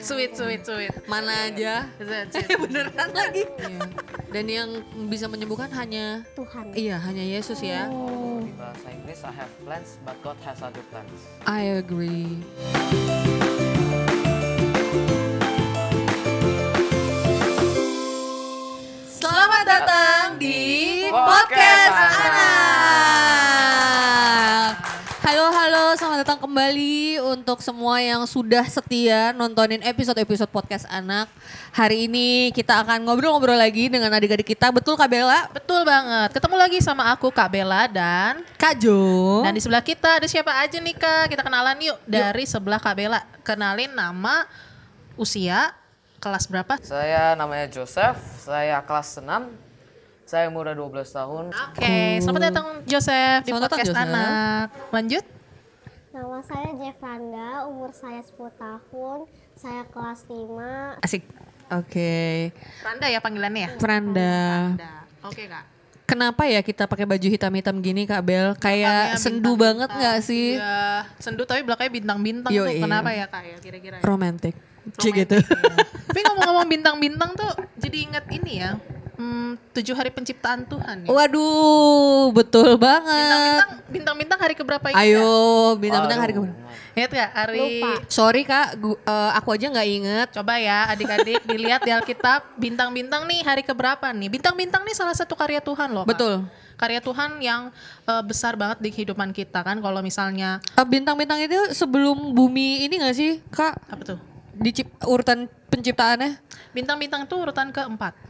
Sweet. Mana aja. Beneran lagi. Iya. Dan yang bisa menyembuhkan hanya Tuhan. Iya, hanya Yesus ya. Di bahasa Inggris, I have plans, but God has other plans. I agree. Selamat datang di Podcast Anak. Halo, selamat datang kembali untuk semua yang sudah setia nontonin episode-episode Podcast Anak. Hari ini kita akan ngobrol-ngobrol lagi dengan adik-adik kita. Betul Kak Bella? Betul banget. Ketemu lagi sama aku Kak Bella dan Kak Jo. Dan di sebelah kita ada siapa aja nih Kak? Kita kenalan yuk. Dari sebelah Kak Bella. Kenalin nama, usia, kelas berapa? Saya namanya Joseph, saya kelas 6, saya muda 12 tahun. Oke, selamat datang Joseph di Selamat datang, Podcast Joseph. Anak. Lanjut. Nama saya Jefranda, umur saya 10 tahun, saya kelas 5. Asik. Oke. Franda ya panggilannya ya? Franda. Oke Kak. Kenapa ya kita pakai baju hitam-hitam gini Kak Bel? Kayak Belakangnya sendu bintang-bintang. banget gak sih? Iya, sendu tapi belakangnya bintang-bintang tuh. Yoi. Kenapa ya Kak ya kira-kira? Romantic. Cik Romantis, gitu. ya. Tapi ngomong-ngomong bintang-bintang tuh jadi inget ini ya. 7 hari penciptaan Tuhan ya. Waduh, betul banget. Bintang-bintang hari keberapa ini? Ayo, bintang-bintang hari Aduh, keberapa? Ingat gak hari? Lupa. Sorry Kak, aku aja nggak inget. Coba ya adik-adik dilihat di Alkitab bintang-bintang nih hari keberapa nih. Bintang-bintang nih salah satu karya Tuhan loh Kak. Betul. Karya Tuhan yang besar banget di kehidupan kita kan. Kalau misalnya, Bintang-bintang itu sebelum bumi ini gak sih Kak? apa tuh? Urutan penciptaannya? Bintang-bintang tuh urutan keempat.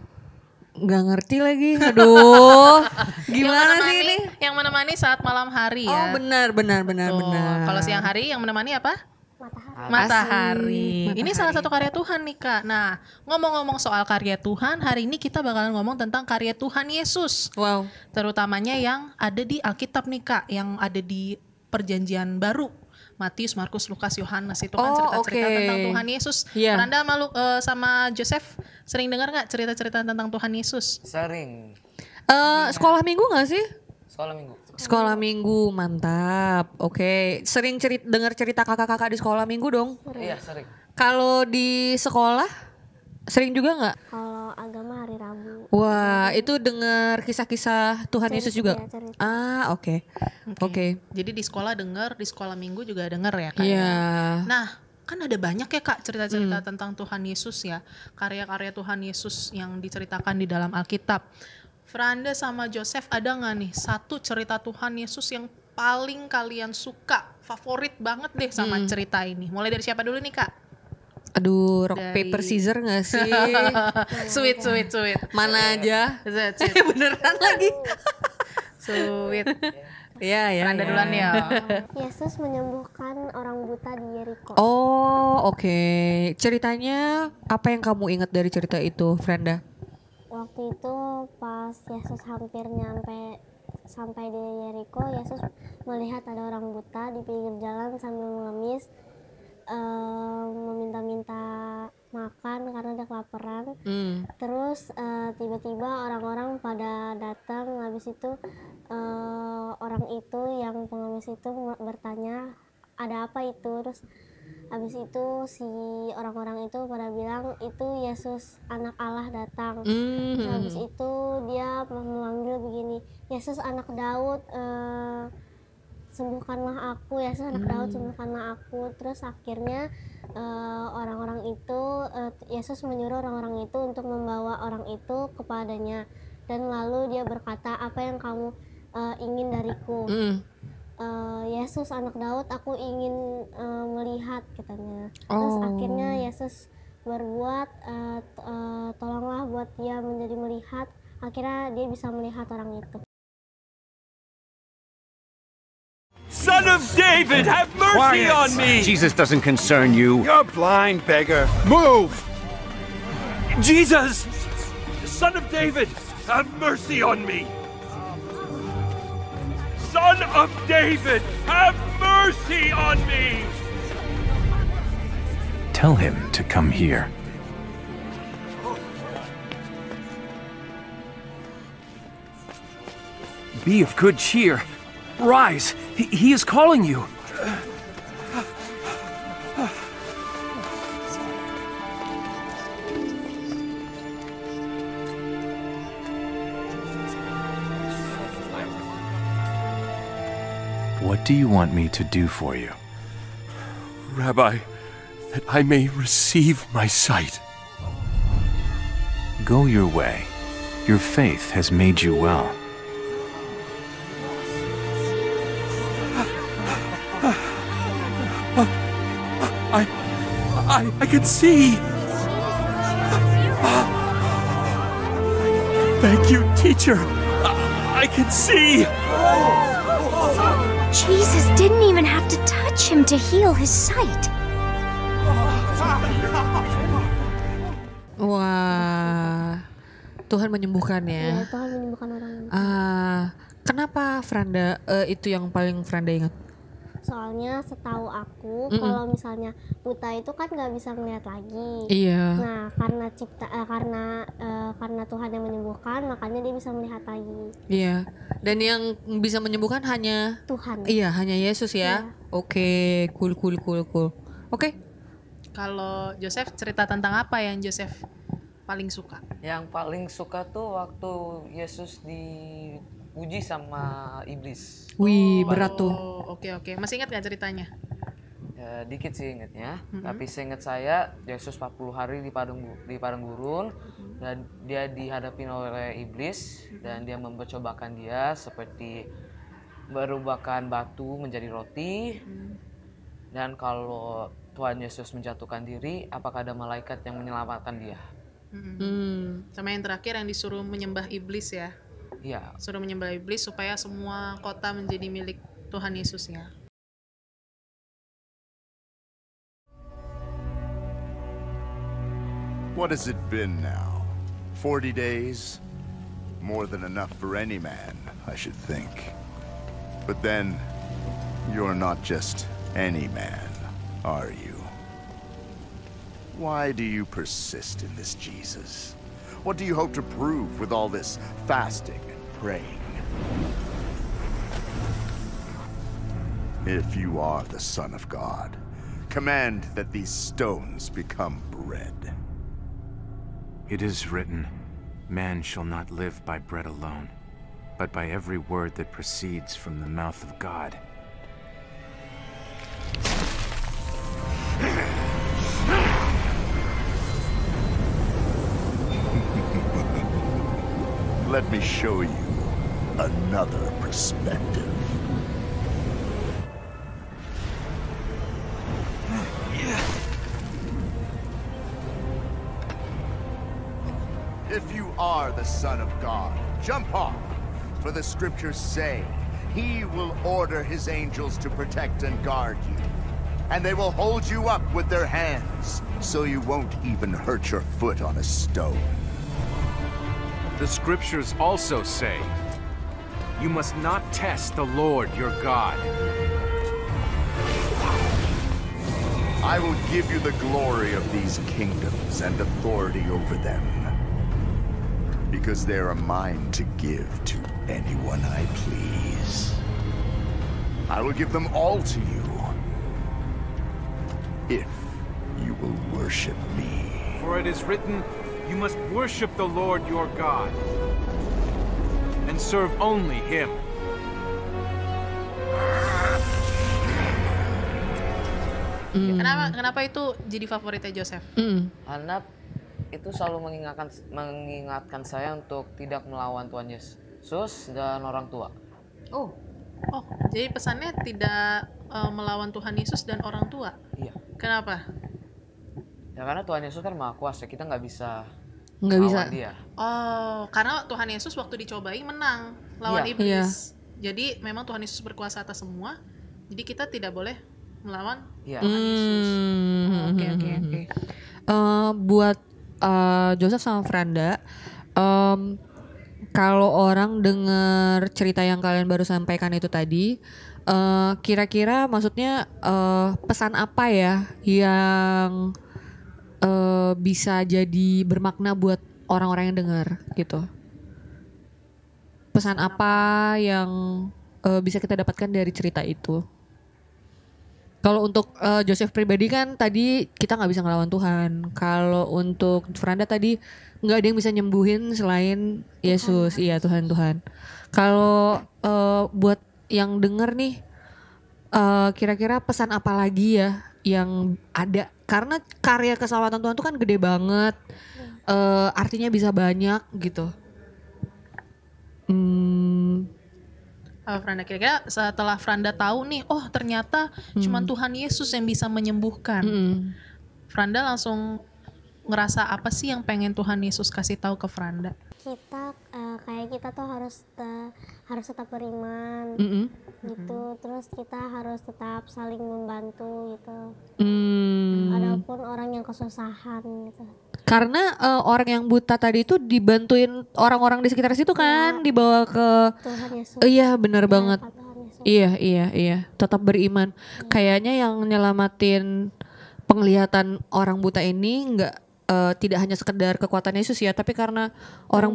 Nggak ngerti lagi. Aduh, gimana sih ini? Yang menemani saat malam hari ya. Oh benar. Tuh, kalau siang hari yang menemani apa? Matahari. Matahari. Asik. Ini salah satu karya Tuhan nih Kak. Nah, ngomong-ngomong soal karya Tuhan, hari ini kita bakalan ngomong tentang karya Tuhan Yesus. Wow. Terutamanya yang ada di Alkitab nih Kak, yang ada di Perjanjian Baru. Matius, Markus, Lukas, Yohanes itu kan Oh, cerita-cerita oke. tentang Tuhan Yesus. Iya. Franda sama Joseph sering dengar nggak cerita-cerita tentang Tuhan Yesus? Sering, Sekolah minggu gak sih? sekolah minggu. Sekolah minggu, mantap. Oke, sering dengar cerita kakak-kakak di sekolah minggu dong. Iya, sering. Kalau di sekolah, sering juga nggak? Kalau agama hari Rabu. Wah, itu dengar kisah-kisah Tuhan Yesus juga? Cerita, cerita. Ah, oke. Oke. Jadi di sekolah dengar, di sekolah minggu juga dengar ya Kak? Iya. Nah, kan ada banyak ya Kak cerita-cerita tentang Tuhan Yesus ya. Karya-karya Tuhan Yesus yang diceritakan di dalam Alkitab. Franda sama Joseph ada nggak nih satu cerita Tuhan Yesus yang paling kalian suka, favorit banget deh sama cerita ini? Mulai dari siapa dulu nih Kak? Aduh, rock Dari- paper scissor gak sih? Sweet. Mana aja? Sweet. Beneran lagi. Sweet. Iya, ya. Franda duluan ya. Yesus menyembuhkan orang buta di Yeriko. Oh, oke. Ceritanya apa yang kamu ingat dari cerita itu, Franda? Waktu itu pas Yesus hampir sampai di Yeriko, Yesus melihat ada orang buta di pinggir jalan sambil mengemis, meminta-minta makan karena dia kelaparan. Terus tiba-tiba orang-orang pada datang. Habis itu orang itu yang pengemis itu bertanya ada apa itu. Terus habis itu si orang-orang itu pada bilang itu Yesus anak Allah datang. Terus habis itu dia memanggil begini, Yesus anak Daud, sembuhkanlah aku, Yesus anak Daud, sembuhkanlah aku. Terus akhirnya orang-orang itu, Yesus menyuruh orang-orang itu untuk membawa orang itu kepadanya. Dan lalu dia berkata, apa yang kamu ingin dariku? Yesus anak Daud, aku ingin melihat, katanya. Terus akhirnya Yesus berbuat, tolonglah buat dia menjadi melihat. Akhirnya dia bisa melihat orang itu. Son of David, have mercy on me! Jesus doesn't concern you. You're blind, beggar. Move! Jesus! Son of David, have mercy on me! Son of David, have mercy on me! Tell him to come here. Be of good cheer. Rise. He is calling you. What do you want me to do for you? Rabbi, that I may receive my sight. Go your way. Your faith has made you well. I can see. Thank you, teacher. I can see. Jesus didn't even have to touch him to heal his sight. Wah, Tuhan menyembuhkan Ya, ya. Tuhan menyembuhkan orang ini. Kenapa Franda itu yang paling Franda ingat? Soalnya setahu aku kalau misalnya buta itu kan nggak bisa melihat lagi. Iya. Nah, karena Tuhan yang menyembuhkan, makanya dia bisa melihat lagi. Iya. Dan yang bisa menyembuhkan hanya Tuhan. Iya, hanya Yesus ya. Iya. Oke, cool. Oke. Kalau Joseph, cerita tentang apa yang Joseph paling suka? Yang paling suka tuh waktu Yesus diuji sama iblis. Wih, berat tuh. Oh, oke. Masih ingat gak ceritanya? Ya, dikit sih ingetnya, tapi seingat saya Yesus 40 hari di padang gurun dan dia dihadapin oleh iblis dan dia mempercobakan dia seperti merubahkan batu menjadi roti. Dan kalau Tuhan Yesus menjatuhkan diri, apakah ada malaikat yang menyelamatkan dia? Sama yang terakhir yang disuruh menyembah iblis ya. Iya. Suruh menyembah iblis supaya semua kota menjadi milik Tuhan Yesus ya. What has it been now? 40 days? More than enough for any man, I should think. But then, you're not just any man, are you? Why do you persist in this Jesus? What do you hope to prove with all this fasting and praying? If you are the Son of God, command that these stones become bread. It is written, man shall not live by bread alone, but by every word that proceeds from the mouth of God. Let me show you another perspective. If you are the Son of God, jump off, for the scriptures say, He will order His angels to protect and guard you, and they will hold you up with their hands, so you won't even hurt your foot on a stone. The scriptures also say, you must not test the Lord your God. I will give you the glory of these kingdoms and authority over them, because they are mine to give to anyone I please. I will give them all to you, if you will worship me. For it is written, you must worship the Lord your God, and serve only Him. Kenapa itu jadi favoritnya Joseph? Karena itu selalu mengingatkan saya untuk tidak melawan Tuhan Yesus dan orang tua. Oh, jadi pesannya tidak melawan Tuhan Yesus dan orang tua. Iya. Kenapa? Ya karena Tuhan Yesus kan maha kuasa, kita nggak bisa Nggak lawan dia. Oh, karena Tuhan Yesus waktu dicobai menang lawan Iya. iblis. Jadi memang Tuhan Yesus berkuasa atas semua. Jadi kita tidak boleh melawan Iya. Tuhan Yesus. Oke. Buat Joseph sama Franda, kalau orang dengar cerita yang kalian baru sampaikan itu tadi, kira-kira maksudnya pesan apa ya yang bisa jadi bermakna buat orang-orang yang dengar gitu? Pesan apa yang bisa kita dapatkan dari cerita itu? Kalau untuk Joseph pribadi kan tadi kita nggak bisa ngelawan Tuhan. Kalau untuk Franda tadi nggak ada yang bisa nyembuhin selain Yesus. Iya Tuhan. Kalau buat yang denger nih, kira-kira pesan apa lagi ya yang ada? Karena karya keselamatan Tuhan itu kan gede banget, artinya bisa banyak gitu. Franda, kira-kira setelah Franda tahu nih, oh ternyata cuman Tuhan Yesus yang bisa menyembuhkan. Franda langsung ngerasa apa sih yang pengen Tuhan Yesus kasih tahu ke Franda? Kita kayak kita tuh harus tetap beriman gitu, terus kita harus tetap saling membantu gitu. Walaupun orang yang kesusahan gitu. Karena orang yang buta tadi itu dibantuin orang-orang di sekitar situ kan, dibawa ke Tuhan Yesus. Iya, benar banget. Tuhan Yesus. Iya. Tetap beriman. Kayaknya yang nyelamatin penglihatan orang buta ini tidak hanya sekedar kekuatan Yesus ya, tapi karena orang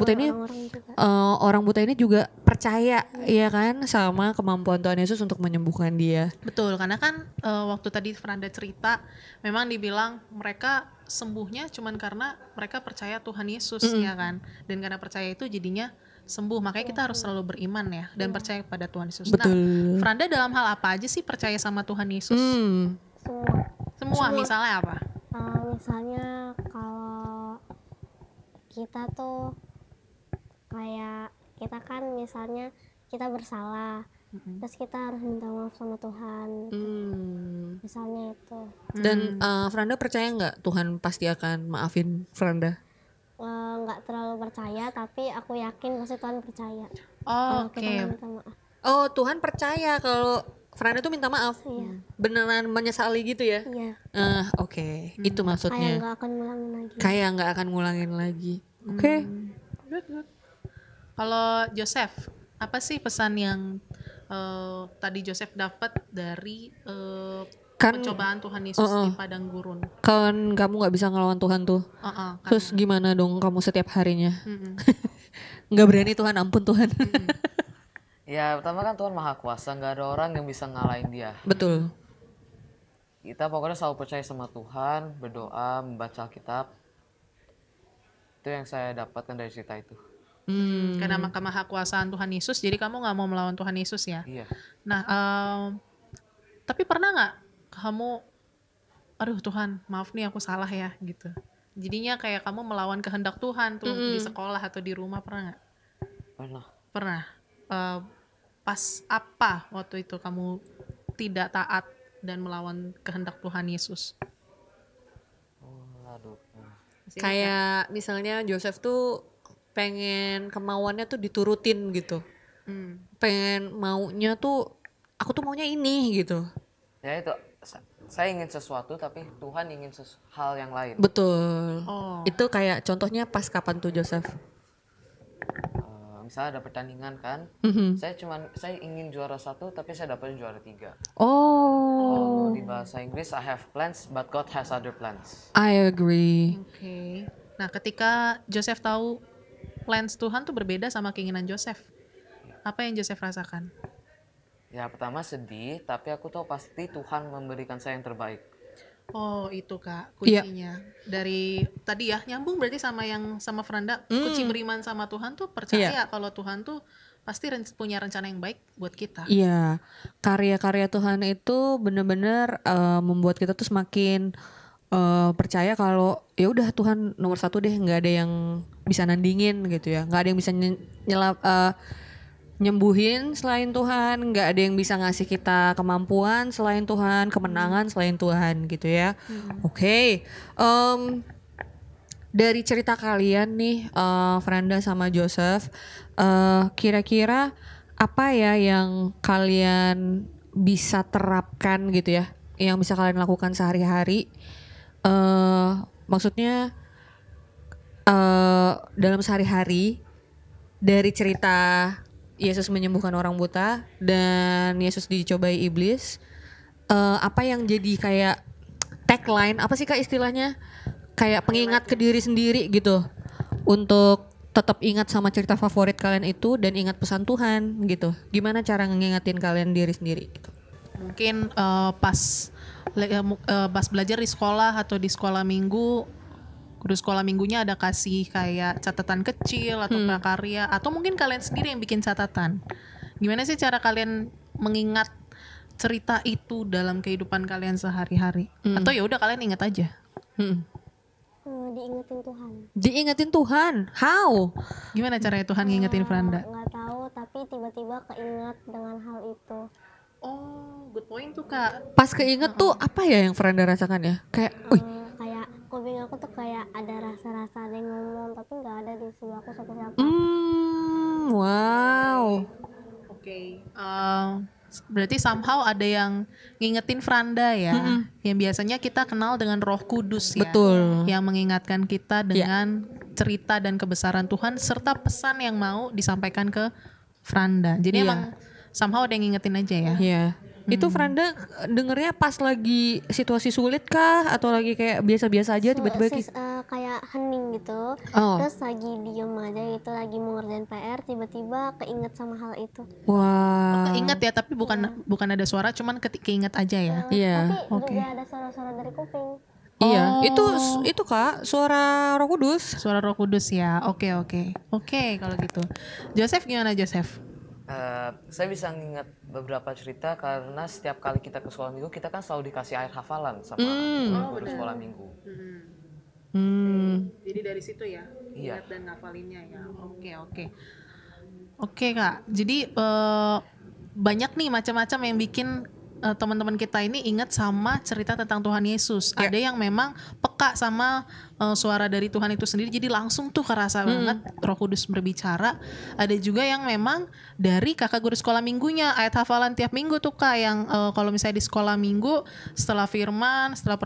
buta ini juga percaya ya kan sama kemampuan Tuhan Yesus untuk menyembuhkan dia. Betul, karena kan waktu tadi Franda cerita memang dibilang mereka sembuhnya cuman karena mereka percaya Tuhan Yesus ya kan, dan karena percaya itu jadinya sembuh. Makanya kita harus selalu beriman ya dan percaya kepada Tuhan Yesus. Betul. Nah, Franda dalam hal apa aja sih percaya sama Tuhan Yesus? Semua. Misalnya apa? Misalnya kalau kita tuh kayak kita kan misalnya kita bersalah, terus kita harus minta maaf sama Tuhan gitu. Misalnya itu. Dan Franda percaya nggak Tuhan pasti akan maafin Franda? Nggak terlalu percaya, tapi aku yakin pasti Tuhan percaya. Oke. Kita minta maaf. Oh, Tuhan percaya kalau Franda tuh minta maaf. Iya. Beneran menyesali gitu ya? Iya. Oke. Itu maksudnya. Kayak nggak akan ngulangin lagi. Oke. Good. Kalau Joseph, apa sih pesan yang tadi Joseph dapat dari pencobaan Tuhan Yesus di padang gurun? Kan kamu nggak bisa ngelawan Tuhan tuh. Terus gimana dong kamu setiap harinya? Nggak berani Tuhan, ampun Tuhan. Ya pertama kan Tuhan Maha Kuasa, nggak ada orang yang bisa ngalahin dia. Betul. Kita pokoknya selalu percaya sama Tuhan, berdoa, membaca Alkitab. Itu yang saya dapatkan dari cerita itu. Karena kemahakuasaan Tuhan Yesus, jadi kamu nggak mau melawan Tuhan Yesus ya? Iya. Nah, tapi pernah nggak kamu, aduh Tuhan, maaf nih aku salah ya gitu. Jadinya kayak kamu melawan kehendak Tuhan tuh di sekolah atau di rumah, pernah nggak? Pernah. Pas apa waktu itu kamu tidak taat dan melawan kehendak Tuhan Yesus? Kayak misalnya Joseph tuh pengen kemauannya tuh diturutin gitu. Pengen maunya tuh, aku tuh maunya ini gitu. Ya itu, saya ingin sesuatu tapi Tuhan ingin hal yang lain. Betul. Itu kayak contohnya pas kapan tuh Joseph? Misalnya ada pertandingan kan, saya ingin juara 1 tapi saya dapat juara 3. Kalau di bahasa Inggris, I have plans but God has other plans. I agree. Oke. Nah, ketika Joseph tahu plans Tuhan tuh berbeda sama keinginan Joseph, apa yang Joseph rasakan? Ya pertama sedih, tapi aku tahu pasti Tuhan memberikan saya yang terbaik. Oh itu Kak kuncinya. Dari tadi ya nyambung berarti sama Franda, kunci beriman sama Tuhan tuh percaya kalau Tuhan tuh pasti punya rencana yang baik buat kita. Iya, karya-karya Tuhan itu benar-benar membuat kita tuh semakin percaya kalau ya udah Tuhan nomor 1 deh, nggak ada yang bisa nandingin gitu ya, nggak ada yang bisa nyembuhin selain Tuhan, nggak ada yang bisa ngasih kita kemampuan selain Tuhan, kemenangan selain Tuhan gitu ya. Oke. Dari cerita kalian nih, Franda sama Joseph, kira-kira apa ya yang kalian bisa terapkan gitu ya, yang bisa kalian lakukan sehari-hari? Maksudnya dalam sehari-hari dari cerita Yesus menyembuhkan orang buta dan Yesus dicobai iblis, apa yang jadi kayak tagline, apa sih Kak istilahnya, kayak pengingat ke diri sendiri gitu untuk tetap ingat sama cerita favorit kalian itu dan ingat pesan Tuhan gitu. Gimana cara ngingetin kalian diri sendiri gitu? Mungkin pas belajar di sekolah atau di sekolah minggu, guru sekolah minggunya ada kasih kayak catatan kecil atau prakarya, atau mungkin kalian sendiri yang bikin catatan. Gimana sih cara kalian mengingat cerita itu dalam kehidupan kalian sehari-hari? Atau ya udah kalian ingat aja? Diingetin Tuhan. Diingetin Tuhan, how? Gimana caranya Tuhan ngingetin Franda? Nggak tahu, tapi tiba-tiba keinget dengan hal itu. Oh, good point tuh Kak. Pas keinget tuh apa ya yang Franda rasakan ya? Kayak, wih, Kayak kuping aku tuh kayak ada rasa-rasa ada yang ngomong, tapi nggak ada di sebelahku siapa-siapa. wow. Oke. Berarti somehow ada yang ngingetin Franda ya. Yang biasanya kita kenal dengan Roh Kudus ya. Betul. Yang mengingatkan kita dengan cerita dan kebesaran Tuhan serta pesan yang mau disampaikan ke Franda. Jadi emang somehow ada yang ngingetin aja ya. Iya. Itu Franda dengernya pas lagi situasi sulit kah? Atau lagi kayak biasa-biasa aja tiba-tiba Kayak hening gitu. Oh. Terus lagi diem aja gitu, lagi mau ngerjain PR, tiba-tiba keinget sama hal itu. Wah. Keinget ya, tapi bukan ada suara, cuman keinget aja ya. Iya. Tapi juga ada suara-suara dari kuping. Iya, itu Kak, suara Roh Kudus. Suara Roh Kudus ya. Oke, kalau gitu. Joseph gimana Joseph? Saya bisa nginget beberapa cerita karena setiap kali kita ke sekolah minggu kita kan selalu dikasih ayat hafalan sama guru sekolah minggu. Jadi dari situ ya, Iya. ingat dan ngafalinnya ya. Oke Kak. Jadi banyak nih macam-macam yang bikin teman-teman kita ini ingat sama cerita tentang Tuhan Yesus. Ada yang memang peka sama suara dari Tuhan itu sendiri, jadi langsung tuh kerasa banget Roh Kudus berbicara. Ada juga yang memang dari kakak guru sekolah minggunya, ayat hafalan tiap minggu tuh Kak, yang kalau misalnya di sekolah minggu setelah firman, setelah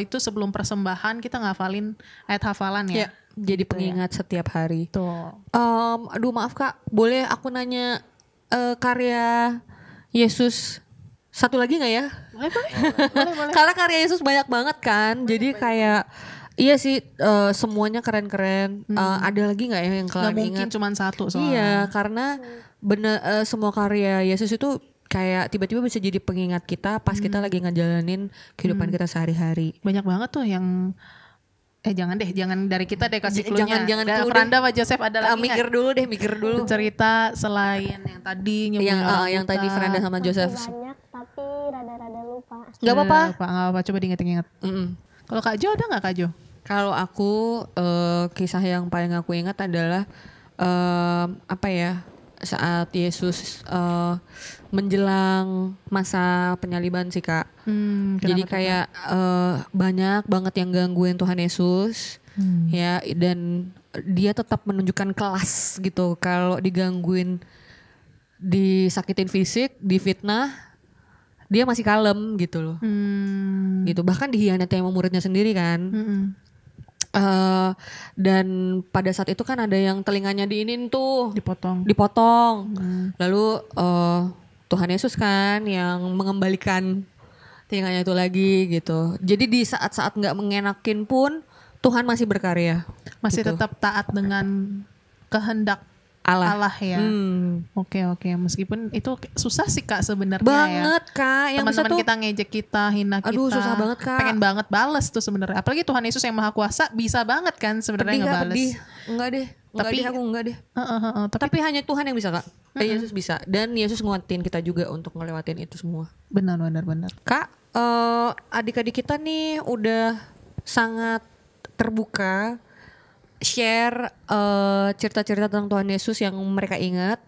itu sebelum persembahan kita ngafalin ayat hafalan ya. Jadi pengingat setiap hari. Tuh. Aduh maaf Kak, boleh aku nanya karya Yesus satu lagi nggak ya? Boleh. Karena karya Yesus banyak banget kan, jadi kayak iya sih semuanya keren-keren. Ada lagi nggak ya yang kalian Nggak mungkin ingat? cuma satu soalnya. Iya, karena bener semua karya Yesus itu kayak tiba-tiba bisa jadi pengingat kita pas kita lagi ngejalanin kehidupan kita sehari-hari. Banyak banget tuh yang jangan dari kita deh kasih cluenya. Jangan Dan clue deh. Franda sama Joseph ada lagi Mikir dulu. cerita selain yang tadi nyebut Yang tadi Franda sama Joseph. Banyak, tapi rada-rada lupa. Nggak apa-apa. Nggak apa-apa, coba diinget-inget. Kalau Kak Jo ada nggak Kak Jo? Kalau aku kisah yang paling aku ingat adalah saat Yesus menjelang masa penyaliban sih Kak. Jadi kayak banyak banget yang gangguin Tuhan Yesus ya, dan dia tetap menunjukkan kelas gitu. Kalau digangguin, disakitin fisik, difitnah, dia masih kalem gitu loh. Gitu, bahkan dihianati sama muridnya sendiri kan. Dan pada saat itu kan ada yang telinganya diinin tuh dipotong. Lalu Tuhan Yesus kan yang mengembalikan telinganya itu lagi gitu. Jadi di saat-saat nggak mengenakin pun Tuhan masih berkarya, masih gitu. tetap taat dengan kehendak Allah ya. Oke. Meskipun itu susah sih Kak sebenarnya banget ya. Kak, yang bisa Teman-teman tuh kita ngejek kita, hina kita. Aduh, susah banget, Kak. Pengen banget bales tuh sebenarnya. Apalagi Tuhan Yesus yang Maha Kuasa bisa banget kan sebenarnya ngebales. Enggak deh. Aku enggak deh. Tapi hanya Tuhan yang bisa Kak. Yesus bisa, dan Yesus nguatin kita juga untuk ngelewatin itu semua. Benar. Kak, adik-adik kita nih udah sangat terbuka share cerita-cerita tentang Tuhan Yesus yang mereka ingat.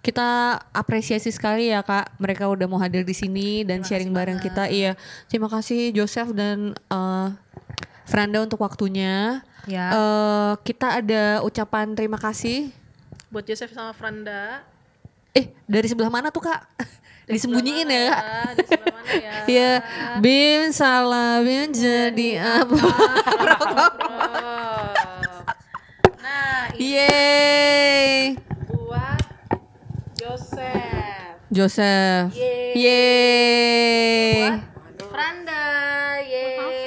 Kita apresiasi sekali ya Kak, mereka udah mau hadir di sini dan sharing bareng kita. Iya, terima kasih Joseph dan Franda untuk waktunya. Ya. Kita ada ucapan terima kasih buat Joseph sama Franda. Dari sebelah mana tuh Kak? Disembunyiin ya Kak? Di sebelah mana ya? Ya, Bim salah Bim jadi apa? Nah, ini Yeay. buat Joseph. Yeay. Yeay. Franda,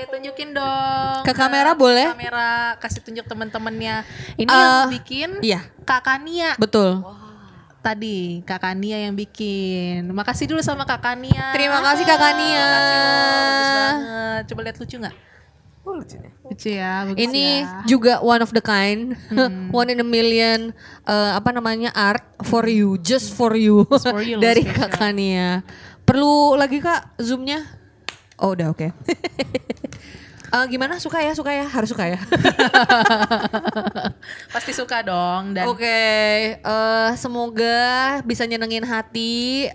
tunjukin dong Ke kamera boleh? Kamera, kasih tunjuk teman-temannya. Ini yang bikin Iya. Kak Kania. Betul. Tadi Kak Kania yang bikin. Makasih dulu sama Kak Kania. Terima kasih Kak Kania. Makasih loh, bagus banget. Coba lihat lucu nggak? Lucu ya, bagus Ini ya. juga one of the kind, one in a million, art for you, just for you, for you loh, dari spesial. Kak Kania. Perlu lagi Kak Zoom-nya? Oh udah oke. Gimana suka ya harus suka ya. Pasti suka dong. Dan Oke, semoga bisa nyenengin hati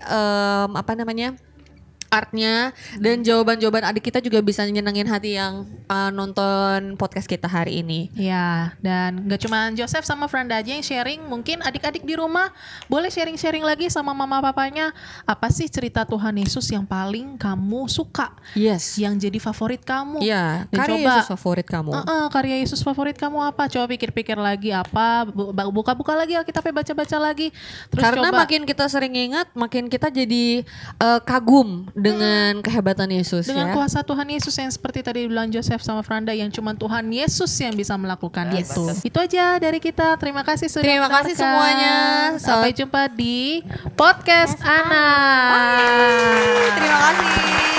artnya dan jawaban-jawaban adik kita juga bisa nyenengin hati yang nonton podcast kita hari ini. ya, dan gak cuma Joseph sama Franda aja yang sharing, mungkin adik-adik di rumah boleh sharing-sharing lagi sama mama papanya. Apa sih cerita Tuhan Yesus yang paling kamu suka? Yes. Yang jadi favorit kamu? Iya, Dan karya Yesus favorit kamu. Karya Yesus favorit kamu apa? Coba pikir-pikir lagi apa, buka-buka lagi Alkitabnya, baca-baca lagi. Terus Karena coba makin kita sering ingat, makin kita jadi kagum dengan kehebatan Yesus dengan ya. kuasa Tuhan Yesus yang seperti tadi bilang Joseph sama Franda, yang cuma Tuhan Yesus yang bisa melakukan itu. Itu aja dari kita. Terima kasih sudah Terima kasih mendengarkan. semuanya. Sampai jumpa di podcast Anak. Terima kasih.